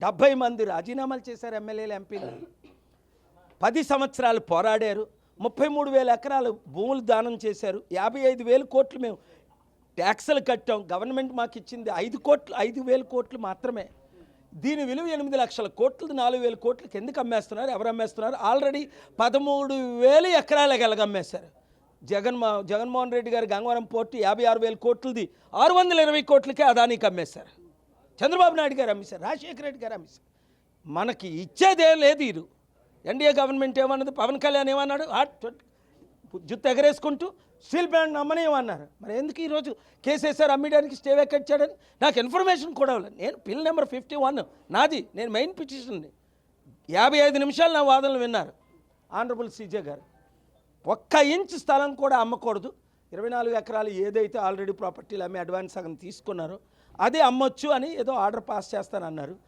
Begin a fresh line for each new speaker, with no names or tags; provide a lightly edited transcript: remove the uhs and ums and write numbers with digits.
70 మంది రాజీనామాలు చేశారు ఎమ్మెల్యేలు, ఎంపీలు. 10 సంవత్సరాలు పోరాడారు. 33,000 ఎకరాలు భూములు దానం చేశారు. 55,000 కోట్లు మేము ట్యాక్సులు కట్టాం. గవర్నమెంట్ మాకు ఇచ్చింది 5,000 కోట్లు మాత్రమే. దీని విలువ 8 లక్షల కోట్లు. 4,000 కోట్లకి ఎందుకు అమ్మేస్తున్నారు? ఎవరు అమ్మేస్తున్నారు? ఆల్రెడీ 13,000 ఎకరాలకు ఎలాగమ్మేశారు. జగన్మోహన్ రెడ్డి గారు గంగవరం పోర్టు 56,000 కోట్లది 620 కోట్లకే అదానికి అమ్మేశారు. చంద్రబాబు నాయుడు గారు అమ్మేశారు. రాజశేఖర రెడ్డి గారు అమ్మేశారు. మనకి ఇచ్చేదేం లేదు. ఇది ఎన్డీఏ గవర్నమెంట్ ఏమన్నది? పవన్ కళ్యాణ్ ఏమన్నాడు? జుత్తు ఎగరేసుకుంటూ స్టీల్ ప్లాంట్ అమ్మనేమన్నారు. మరి ఎందుకు ఈరోజు కేసేసారు అమ్మడానికి, స్టే వేకెట్ చేయడానికి? నాకు ఇన్ఫర్మేషన్ కూడా లేదు. నేను పిల్ నెంబర్ 51 నాది. నేను మెయిన్ పిటిషన్ని 55 నిమిషాలు నా వాదనలు విన్నారు ఆనరబుల్ సీజే గారు. 1 ఇంచ్ స్థలం కూడా అమ్మకూడదు. 24 ఎకరాలు ఏదైతే ఆల్రెడీ ప్రాపర్టీలు అమ్మి అడ్వాన్స్ సగం తీసుకున్నారో అదే అమ్మొచ్చు అని ఏదో ఆర్డర్ పాస్ చేస్తానన్నారు.